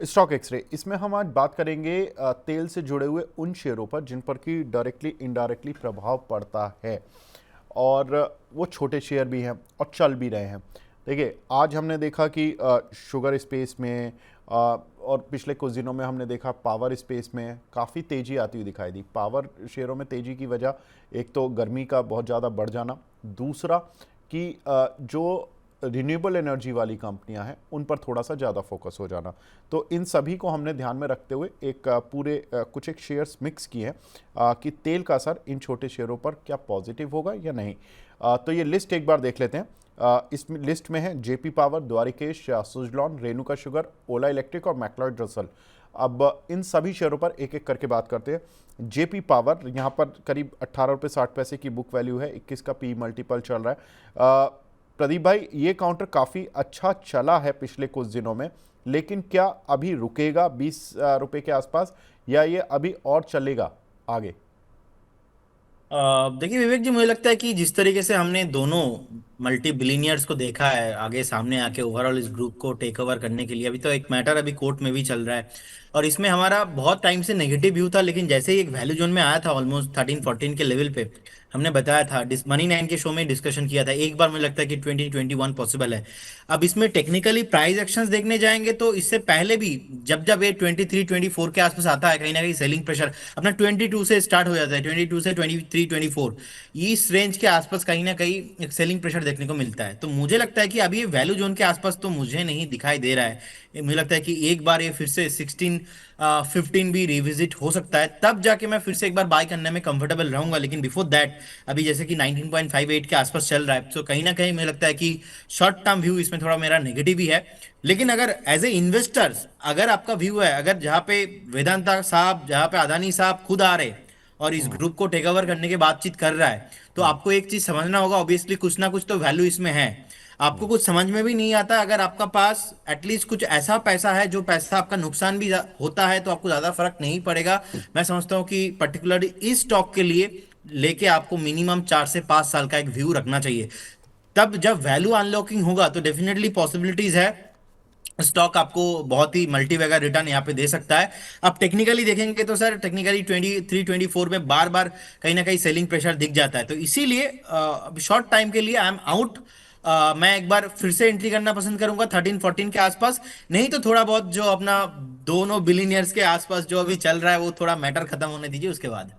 Stock x ray, इसमें हम आज बात करेंगे तेल से जुड़े हुए उन शेयरों पर जिन पर कि डायरेक्टली इनडायरेक्टली प्रभाव पड़ता है, और वो छोटे शेयर भी हैं और चल भी रहे हैं। देखिए, आज हमने देखा कि शुगर स्पेस में और पिछले कुछ दिनों में हमने देखा पावर स्पेस में काफ़ी तेज़ी आती हुई दिखाई दी। पावर शेयरों में तेज़ी की वजह एक तो गर्मी का बहुत ज़्यादा बढ़ जाना, दूसरा कि जो रिन्यूएबल एनर्जी वाली कंपनियां हैं उन पर थोड़ा सा ज़्यादा फोकस हो जाना। तो इन सभी को हमने ध्यान में रखते हुए एक कुछ एक शेयर्स मिक्स किए हैं कि तेल का असर इन छोटे शेयरों पर क्या पॉजिटिव होगा या नहीं। तो ये लिस्ट एक बार देख लेते हैं। इस लिस्ट में है JP power, Dwarikesh, Suzlon, Renuka sugar, Ola electric और मैक्लॉयड रसल। अब इन सभी शेयरों पर एक एक करके बात करते हैं। जेपी पावर, यहाँ पर करीब 18 रुपये 60 पैसे की बुक वैल्यू है, 21 का पी मल्टीपल चल रहा है। प्रदीप भाई, ये काउंटर काफ़ी अच्छा चला है पिछले कुछ दिनों में, लेकिन क्या अभी रुकेगा 20 रुपये के आसपास, या ये अभी और चलेगा आगे? देखिए विवेक जी, मुझे लगता है कि जिस तरीके से हमने दोनों मल्टी बिलीनियर्स को देखा है आगे सामने आके ओवरऑल इस ग्रुप को टेक ओवर करने के लिए, अभी तो एक मैटर अभी कोर्ट में भी चल रहा है और इसमें हमारा बहुत टाइम से नेगेटिव व्यू था, लेकिन जैसे ही एक वैल्यू जोन में आया था ऑलमोस्ट 13-14 के लेवल पे, हमने बताया था मनी 9 के शो में डिस्कशन किया था एक बार, मुझे लगता है कि 2021 पॉसिबल है। अब इसमें टेक्निकली प्राइस एक्शंस देखने जाएंगे तो इससे पहले भी जब जब ये 23-24 के आसपास आता है, कहीं ना कहीं सेलिंग प्रेशर अपना 22 से स्टार्ट हो जाता है, 22 से 23-24 इस रेंज के आसपास कहीं ना कहीं एक सेलिंग प्रेशर देखने को मिलता है। तो मुझे लगता है कि अभी ये वैल्यू जोन के आसपास तो मुझे नहीं दिखाई दे रहा है। मुझे लगता है कि एक बार ये फिर से 16-15 भी रिविजिट हो सकता है, तब जाके मैं फिर से एक बार बाय करने में कंफर्टेबल रहूंगा, लेकिन बिफोर दैट अभी जैसे कि 19.58 के आसपास चल रहा है, तो कहीं ना कहीं मुझे लगता है कि शॉर्ट टर्म व्यू इसमें थोड़ा मेरा नेगेटिव ही है। लेकिन अगर एज ए इन्वेस्टर्स अगर आपका व्यू है, अगर जहां पे वेदांता साहब, जहां पे अदानी साहब खुद आ रहे और इस ग्रुप को टेक ओवर करने की बातचीत कर रहा है, तो आपको एक चीज समझना होगा, ऑब्वियसली कुछ ना कुछ तो वैल्यू इसमें है। आपको कुछ समझ में भी नहीं आता, अगर आपका पास एटलीस्ट कुछ ऐसा पैसा है जो पैसा आपका नुकसान भी होता है तो आपको ज्यादा फर्क नहीं पड़ेगा। मैं समझता हूँ कि पर्टिकुलरली इस स्टॉक के लिए लेके आपको मिनिमम 4 से 5 साल का एक व्यू रखना चाहिए। तब जब वैल्यू अनलॉकिंग होगा तो डेफिनेटली पॉसिबिलिटीज है स्टॉक आपको बहुत ही मल्टीवैगर रिटर्न यहाँ पे दे सकता है। अब टेक्निकली देखेंगे तो सर टेक्निकली 23-24 में बार बार कहीं ना कहीं सेलिंग प्रेशर दिख जाता है, तो इसीलिए शॉर्ट टाइम के लिए आई एम आउट। मैं एक बार फिर से एंट्री करना पसंद करूंगा 13-14 के आसपास, नहीं तो थोड़ा बहुत जो अपना दोनों बिलीनियर्स के आसपास जो अभी चल रहा है वो थोड़ा मैटर खत्म होने दीजिए उसके बाद।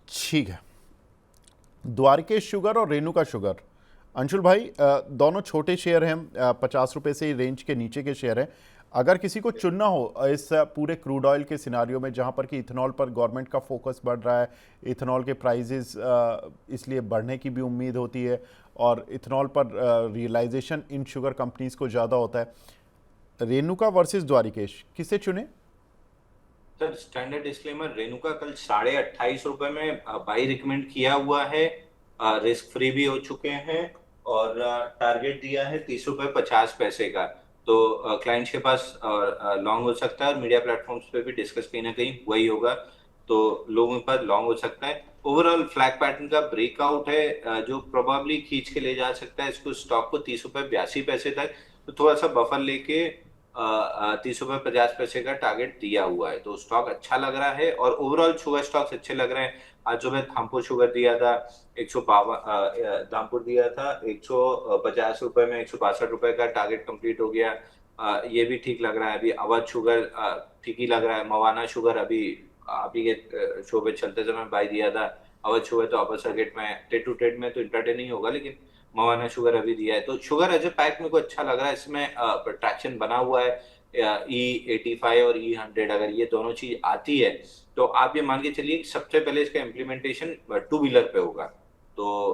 ठीक है। द्वारिकेश शुगर और रेणुका शुगर, अंशुल भाई, दोनों छोटे शेयर हैं, 50 रुपये से रेंज के नीचे के शेयर हैं। अगर किसी को चुनना हो इस पूरे क्रूड ऑयल के सिनारियो में, जहां पर कि इथेनॉल पर गवर्नमेंट का फोकस बढ़ रहा है, इथेनॉल के प्राइजेस इसलिए बढ़ने की भी उम्मीद होती है, और इथेनॉल पर रियलाइजेशन इन शुगर कंपनीज को ज़्यादा होता है, रेणुका वर्सेस द्वारिकेश, किसे चुने? सर स्टैंडर्ड डिस्क्लेमर, रेणुका कल 28.5 रुपए में बाई रिकमेंड किया हुआ है, रिस्क फ्री भी हो चुके हैं और टारगेट दिया है 30 रुपए 50 पैसे का। तो क्लाइंट्स के पास लॉन्ग हो सकता है और मीडिया प्लेटफॉर्म्स पे भी डिस्कस कहीं ना कहीं हुआ ही होगा, तो लोगों के पास लॉन्ग हो सकता है। ओवरऑल फ्लैग पैटर्न का ब्रेकआउट है जो प्रोबेबली खींच के ले जा सकता है इसको स्टॉक को 30 रुपए 82 पैसे तक। तो थोड़ा सा बफर लेके 30 रुपए 50 पैसे का टारगेट दिया हुआ है, तो स्टॉक अच्छा लग रहा है और ओवरऑल शुगर स्टॉक्स अच्छे लग रहे हैं। आज जो मैं धामपुर शुगर दिया था 152, धामपुर दिया था 150 रुपए में, 162 रुपए का टारगेट कंप्लीट हो गया। ये भी ठीक लग रहा है। अभी अवध शुगर ठीक ही लग रहा है। मवाना शुगर अभी अभी के शो पे चलते समय बाई दिया था। अवध शुगर तो अपर सर्किट में ट्रेड टू ट्रेड में तो इंटरडे नहीं होगा, लेकिन मवाना शुगर अभी दिया है। तो शुगर एज ए पैक मेरे को अच्छा लग रहा है, इसमें ट्रैक्शन बना हुआ है। E85 और E100 अगर ये दोनों चीज आती है तो आप ये मान के चलिए कि सबसे पहले इसका इम्प्लीमेंटेशन टू व्हीलर पे होगा। तो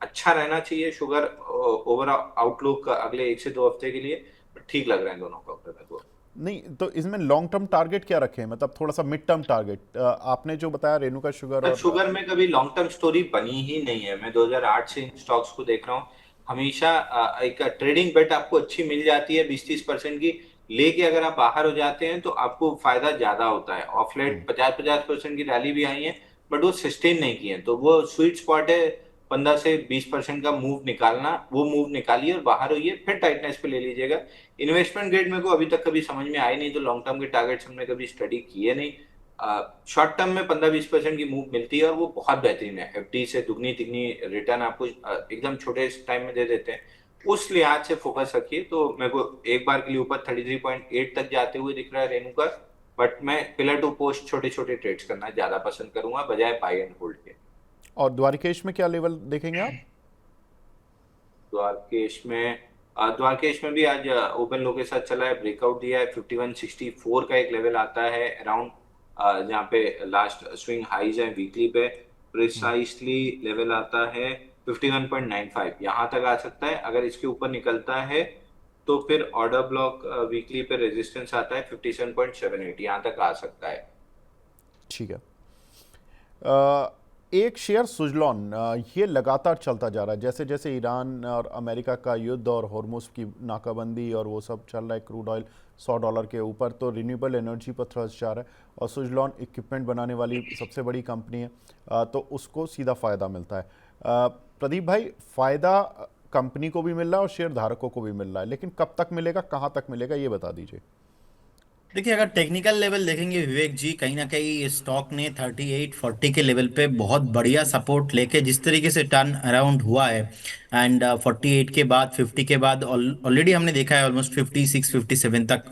अच्छा रहना चाहिए शुगर। ओवर आउटलुक अगले 1 से 2 हफ्ते के लिए ठीक लग रहे हैं दोनों का मेरे को। नहीं, तो इसमें लॉन्ग टर्म टारगेट क्या रखे हैं, मतलब थोड़ा सा मिड टर्म टारगेट? आपने जो बताया रेणुका शुगर सर और शुगर में कभी लॉन्ग टर्म स्टोरी बनी ही नहीं है। मैं 2008 से इन स्टॉक्स को देख रहा हूँ। हमेशा एक ट्रेडिंग बेट आपको अच्छी मिल जाती है 20-30% की, लेके अगर आप बाहर हो जाते हैं तो आपको फायदा ज्यादा होता है। ऑफ लेट 50-50% की रैली भी आई है, बट वो सस्टेन नहीं की है, तो वो स्वीट स्पॉट है 15 से 20% का मूव निकालना, वो मूव निकालिए और बाहर होइए, फिर टाइटनेस पे ले लीजिएगा। इन्वेस्टमेंट ग्रेड मेरे को अभी तक कभी समझ में आई नहीं, तो लॉन्ग टर्म के टारगेट्स हमने कभी स्टडी किए नहीं। शॉर्ट टर्म में 15-20% की मूव मिलती है और वो बहुत बेहतरीन है, एफडी से दुगनी तिगनी रिटर्न आपको एकदम छोटे टाइम में दे देते हैं। उस लिहाज से फोकस रखिए। तो मेरे को एक बार के लिए ऊपर 33.8 तक जाते हुए दिख रहा है रेनू का, बट मैं पिलर टू पोस्ट छोटे छोटे ट्रेड्स करना ज्यादा पसंद करूंगा बजाय बाय एंड होल्ड के। और द्वारकेश में क्या लेवल देखेंगे आप? द्वारकेश में भी आज ओपन लो के साथ चला है, ब्रेकआउट दिया है। 5164 का एक लेवल आता है अराउंड, जहाँ पे लास्ट स्विंग हाईज है वीकली पे। प्रिसाइसली लेवल आता है 51.95, यहाँ तक आ सकता है। अगर इसके ऊपर निकलता है तो फिर ऑर्डर ब्लॉक वीकली पे रेजिस्टेंस आता है 57.78, यहाँ तक आ सकता है। ठीक है। एक शेयर सुजलॉन, ये लगातार चलता जा रहा है, जैसे जैसे ईरान और अमेरिका का युद्ध और हॉर्मुज की नाकाबंदी और वो सब चल रहा है, क्रूड ऑयल $100 के ऊपर, तो रिन्यूएबल एनर्जी पर थ्रस्ट जा रहा है। और सुजलॉन इक्विपमेंट बनाने वाली सबसे बड़ी कंपनी है, तो उसको सीधा फ़ायदा मिलता है। प्रदीप भाई, फ़ायदा कंपनी को भी मिल रहा है और शेयर धारकों को भी मिल रहा है, लेकिन कब तक मिलेगा, कहाँ तक मिलेगा, ये बता दीजिए। देखिए, अगर टेक्निकल लेवल देखेंगे विवेक जी, कहीं ना कहीं स्टॉक ने 38-40 के लेवल पे बहुत बढ़िया सपोर्ट लेके जिस तरीके से टर्न अराउंड हुआ है, एंड 48 के बाद 50 के बाद ऑलरेडी हमने देखा है ऑलमोस्ट 56-57 तक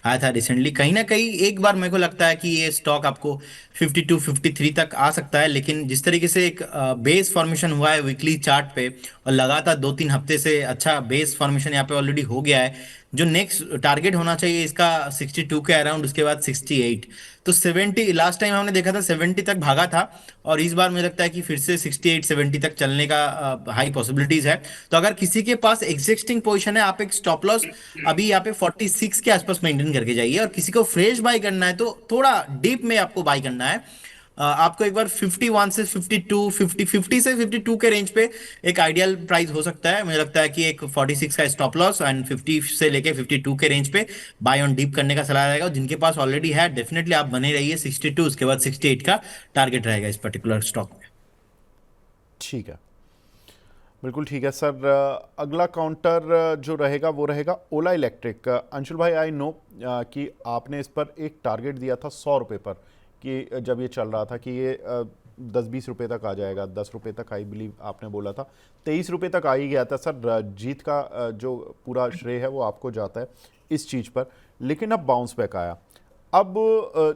आया था रिसेंटली। कहीं ना कहीं एक बार मेरे को लगता है कि ये स्टॉक आपको 52-53 तक आ सकता है, लेकिन जिस तरीके से एक बेस फॉर्मेशन हुआ है वीकली चार्ट पे और लगातार 2-3 हफ्ते से अच्छा बेस फॉर्मेशन यहाँ पे ऑलरेडी हो गया है, जो नेक्स्ट टारगेट होना चाहिए इसका 62 के अराउंड, उसके बाद 68। तो 70, लास्ट टाइम हमने देखा था 70 तक भागा था, और इस बार मुझे लगता है कि फिर से 68-70 तक चलने का हाई पॉसिबिलिटीज है। तो अगर किसी के पास एग्जिस्टिंग पोजीशन है, आप एक स्टॉप लॉस अभी यहाँ पे 46 के आसपास मेंटेन करके जाइए, और किसी को फ्रेश बाय करना है तो थोड़ा डीप में आपको बाय करना है। आपको एक बार 51 से 52, 50 से 52 के रेंज पे एक आइडियल प्राइस हो सकता है। मुझे लगता है कि एक 46 का स्टॉप लॉस एंड 50 से लेके 52 के रेंज पे बाय ऑन डीप करने का सलाह रहेगा। और जिनके पास ऑलरेडी है, डेफिनेटली आप बने रहिए 62, उसके बाद 68 का टारगेट रहेगा इस पर्टिकुलर स्टॉक में। ठीक है, बिल्कुल ठीक है सर। अगला काउंटर जो रहेगा वो रहेगा ओला इलेक्ट्रिक। अंशुल भाई, आई नो कि आपने इस पर एक टारगेट दिया था ₹100 पर, कि जब ये चल रहा था कि ये 10-20 रुपये तक आ जाएगा, 10 रुपये तक आई बिलीव आपने बोला था, 23 रुपये तक आ ही गया था सर। जीत का जो पूरा श्रेय है वो आपको जाता है इस चीज़ पर, लेकिन अब बाउंस बैक आया। अब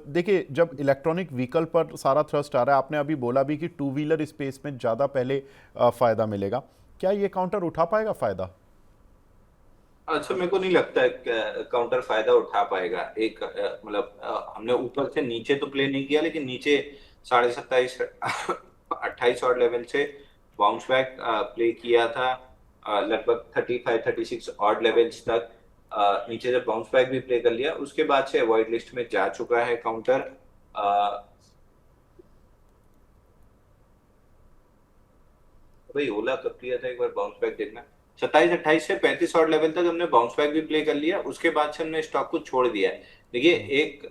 देखिए, जब इलेक्ट्रॉनिक व्हीकल पर सारा थ्रस्ट आ रहा है, आपने अभी बोला भी कि टू व्हीलर स्पेस में ज़्यादा पहले फ़ायदा मिलेगा, क्या ये काउंटर उठा पाएगा फ़ायदा? अच्छा, मेरे को नहीं लगता है काउंटर फायदा उठा पाएगा। एक मतलब हमने ऊपर से नीचे तो प्ले नहीं किया, लेकिन नीचे 27.5 28 और लेवल से बाउंस बैक प्ले किया था, लगभग 35-36 ऑड लेवल्स तक। नीचे जब बाउंस बैक भी प्ले कर लिया, उसके बाद से अवॉइड लिस्ट में जा चुका है काउंटर। भाई ओला कब किया था, एक बार बाउंस बैक देखना। 27-28 से 35 ऑड लेवल तक हमने बाउंस बैक भी प्ले कर लिया, उसके बाद से हमने स्टॉक को छोड़ दिया है। देखिए, एक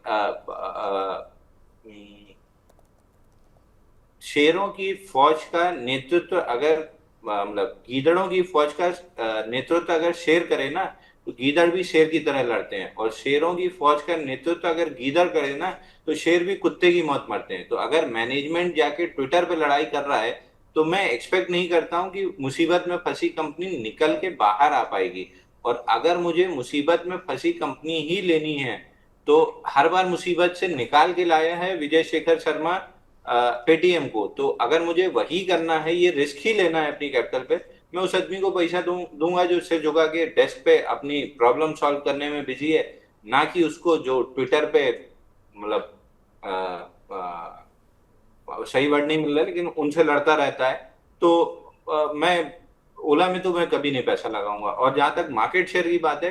शेरों की फौज का नेतृत्व अगर मतलब गीदड़ों की फौज का नेतृत्व अगर शेर करे ना, तो गीदड़ भी शेर की तरह लड़ते हैं। और शेरों की फौज का नेतृत्व अगर गीदड़ करे ना, तो शेर भी कुत्ते की मौत मरते हैं। तो अगर मैनेजमेंट जाके ट्विटर पे लड़ाई कर रहा है, तो मैं एक्सपेक्ट नहीं करता हूं कि मुसीबत में फंसी कंपनी निकल के बाहर आ पाएगी। और अगर मुझे मुसीबत में फंसी कंपनी ही लेनी है, तो हर बार मुसीबत से निकाल के लाया है विजय शेखर शर्मा पेटीएम को। तो अगर मुझे वही करना है, ये रिस्क ही लेना है अपनी कैपिटल पे, मैं उस आदमी को पैसा दूंगा जो उससे जुगा के डेस्क पे अपनी प्रॉब्लम सॉल्व करने में बिजी है, ना कि उसको जो ट्विटर पे मतलब सही वर्ड नहीं मिल रहा, लेकिन उनसे लड़ता रहता है। तो मैं ओला में तो मैं कभी नहीं पैसा लगाऊंगा। और जहां तक मार्केट शेयर की बात है,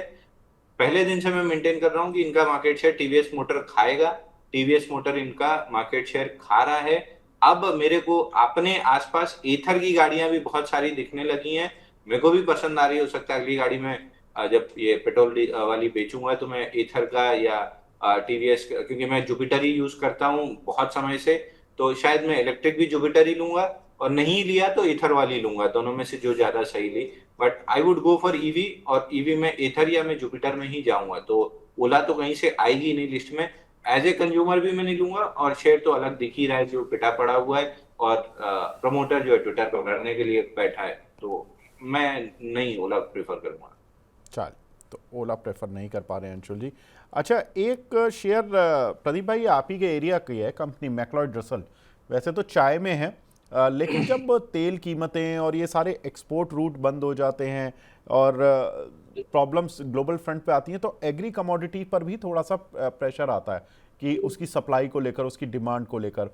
पहले दिन से मैं मेंटेन कर रहा हूं कि इनका मार्केट शेयर टीवीएस मोटर खाएगा। टीवीएस मोटर इनका मार्केट शेयर खा रहा है। अब मेरे को अपने आसपास एथर की गाड़ियां भी बहुत सारी दिखने लगी हैं, मेरे को भी पसंद आ रही हो सकता है अगली गाड़ी में जब ये पेट्रोल वाली बेचूंगा तो मैं एथर का या टीवीएस, क्योंकि मैं जुपिटर ही यूज करता हूँ बहुत समय से, तो शायद मैं इलेक्ट्रिक भी जुपिटर ही लूंगा। और नहीं लिया तो ईथर वाली लूंगा, दोनों में से जो ज्यादा सही ली। But I would go for EV, और ईवी में ईथर या मैं जुपिटर में ही जाऊंगा। तो ओला तो कहीं से आएगी नहीं लिस्ट में। एज ए कंज्यूमर भी मैं नहीं लूंगा, और शेयर तो अलग दिख ही रहा है जो पिटा पड़ा हुआ है, और प्रमोटर जो है ट्विटर पर भरने के लिए बैठा है, तो मैं नहीं ओला प्रेफर करूंगा। चल, तो ओला प्रेफर नहीं कर पा रहे हैं अंशुल जी। अच्छा, एक शेयर प्रदीप भाई आप ही के एरिया की है कंपनी मैक्लॉयड रसल, वैसे तो चाय में है, लेकिन जब तेल कीमतें और ये सारे एक्सपोर्ट रूट बंद हो जाते हैं और प्रॉब्लम्स ग्लोबल फ्रंट पे आती हैं, तो एग्री कमोडिटी पर भी थोड़ा सा प्रेशर आता है कि उसकी सप्लाई को लेकर, उसकी डिमांड को लेकर।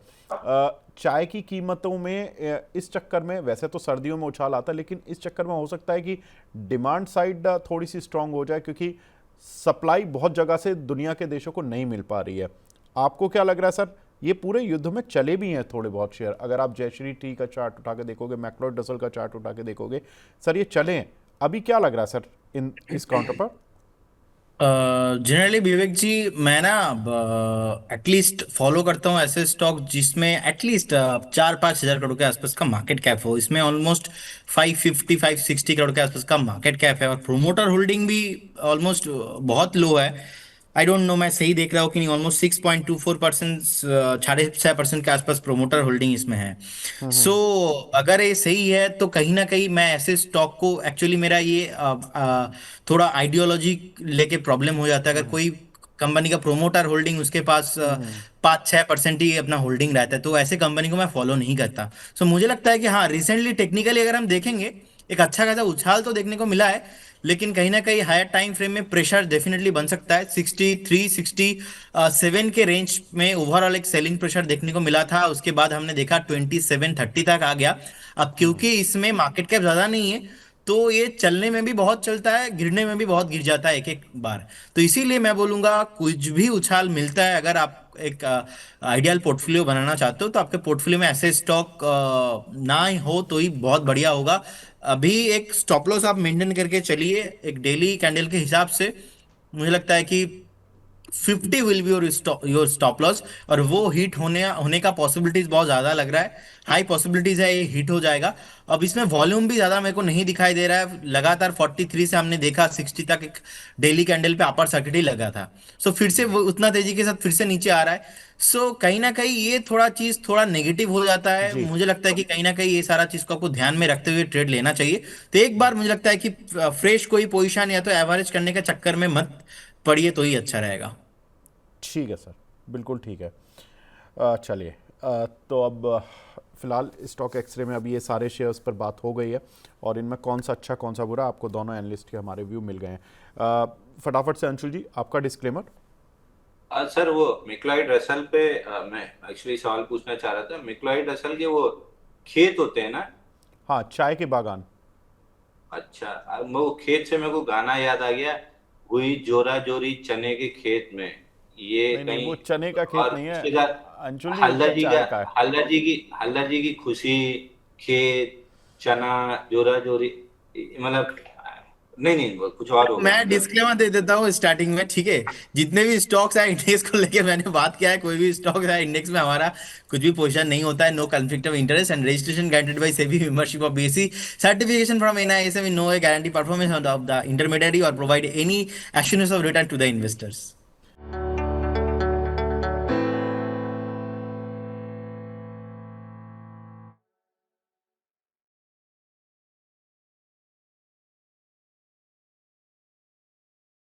चाय की कीमतों में इस चक्कर में, वैसे तो सर्दियों में उछाल आता है, लेकिन इस चक्कर में हो सकता है कि डिमांड साइड थोड़ी सी स्ट्रांग हो जाए, क्योंकि सप्लाई बहुत जगह से दुनिया के देशों को नहीं मिल पा रही है। आपको क्या लग रहा है सर? ये पूरे युद्ध में चले भी हैं थोड़े बहुत शेयर, अगर आप जयश्री टी का चार्ट उठा के देखोगे, मैक्लॉयड रसल का चार्ट उठा के देखोगे, सर ये चले हैं। अभी क्या लग रहा है सर इस काउंटर पर? जनरली विवेक जी, मैं ना एटलीस्ट फॉलो करता हूँ ऐसे स्टॉक जिसमें एटलीस्ट 4-5 हजार करोड़ के आसपास का मार्केट कैप हो। इसमें ऑलमोस्ट 550-560 करोड़ के आसपास का मार्केट कैप है, और प्रोमोटर होल्डिंग भी ऑलमोस्ट बहुत लो है। आई डोंट नो मैं सही देख रहा हूँ कि नहीं, ऑलमोस्ट 6.24%, 6.5% के आसपास प्रोमोटर होल्डिंग इसमें है। सो अगर ये सही है तो कहीं ना कहीं मैं ऐसे स्टॉक को, एक्चुअली मेरा ये थोड़ा आइडियोलॉजी लेके प्रॉब्लम हो जाता है। अगर कोई कंपनी का प्रोमोटर होल्डिंग उसके पास 5-6% ही अपना होल्डिंग रहता है, तो ऐसे कंपनी को मैं फॉलो नहीं करता। सो मुझे लगता है कि हाँ, रिसेंटली टेक्निकली अगर हम देखेंगे, एक अच्छा खासा उछाल तो देखने को मिला है, लेकिन कहीं ना कहीं हायर टाइम फ्रेम में प्रेशर डेफिनेटली बन सकता है। 63-67 के रेंज में ओवरऑल एक सेलिंग प्रेशर देखने को मिला था, उसके बाद हमने देखा 27-30 तक आ गया। अब क्योंकि इसमें मार्केट कैप ज्यादा नहीं है, तो ये चलने में भी बहुत चलता है, गिरने में भी बहुत गिर जाता है एक एक बार। तो इसीलिए मैं बोलूंगा कुछ भी उछाल मिलता है, अगर आप एक आइडियल पोर्टफोलियो बनाना चाहते हो तो आपके पोर्टफोलियो में ऐसे स्टॉक ना हो तो ही बहुत बढ़िया होगा। अभी एक स्टॉप लॉस आप मेंटेन करके चलिए एक डेली कैंडल के हिसाब से। मुझे लगता है कि 50 will be your stop loss, और वो हिट होने होने का पॉसिबिलिटीज बहुत ज्यादा लग रहा है। हाई पॉसिबिलिटीज है ये हिट हो जाएगा। अब इसमें वॉल्यूम भी ज्यादा मेरे को नहीं दिखाई दे रहा है। लगातार 43 से हमने देखा 60 तक एक डेली कैंडल पे अपर सर्किट ही लगा था। सो फिर से वो उतना तेजी के साथ फिर से नीचे आ रहा है। सो कहीं ना कहीं ये थोड़ा चीज थोड़ा नेगेटिव हो जाता है। जी, मुझे लगता है कि कहीं ना कहीं ये सारा चीज को आपको ध्यान में रखते हुए ट्रेड लेना चाहिए। तो एक बार मुझे लगता है कि फ्रेश कोई पोजीशन या तो एवरेज करने के चक्कर में मत पड़िए, तो ही अच्छा रहेगा। ठीक है सर, बिल्कुल ठीक है। चलिए, तो अब फिलहाल स्टॉक एक्सरे में अभी ये सारे शेयर्स पर बात हो गई है, और इनमें कौन सा अच्छा कौन सा बुरा, आपको दोनों एनालिस्ट के हमारे व्यू मिल गए हैं। फटाफट से अंशुल जी आपका डिस्क्लेमर। सर वो मिक्लॉयड रसल पे मैं एक्चुअली सवाल पूछना चाह रहा था। मिक्लॉयड रसल के वो खेत होते हैं ना? हाँ, चाय के बागान। अच्छा, अब वो खेत से मेरे को गाना याद आ गया, हुई जोरा जोरी चने के खेत में। ये नहीं नहीं, कहीं, वो चने का खेत और नहीं है उसके साथ अंशुल जी, वो तो चाय का है। हल्दा जी की खुशी, खेत, चना, जोरा जोरी, मतलब नहीं नहीं, वो कुछ और हो गया मैं मतलब। डिस्क्लेमर दे देता हूँ स्टार्टिंग में, ठीक है। जितने भी स्टॉक्स है इंडेक्स को लेके मैंने बात किया है, कोई भी स्टॉक है इंडेक्स में हमारा कुछ भी पोजीशन नहीं होता है। No conflict of interest and registration guaranteed by SEBI membership of BSE certification from NISM in no way guarantee performance of the intermediary और provide any assurance of return to the investors.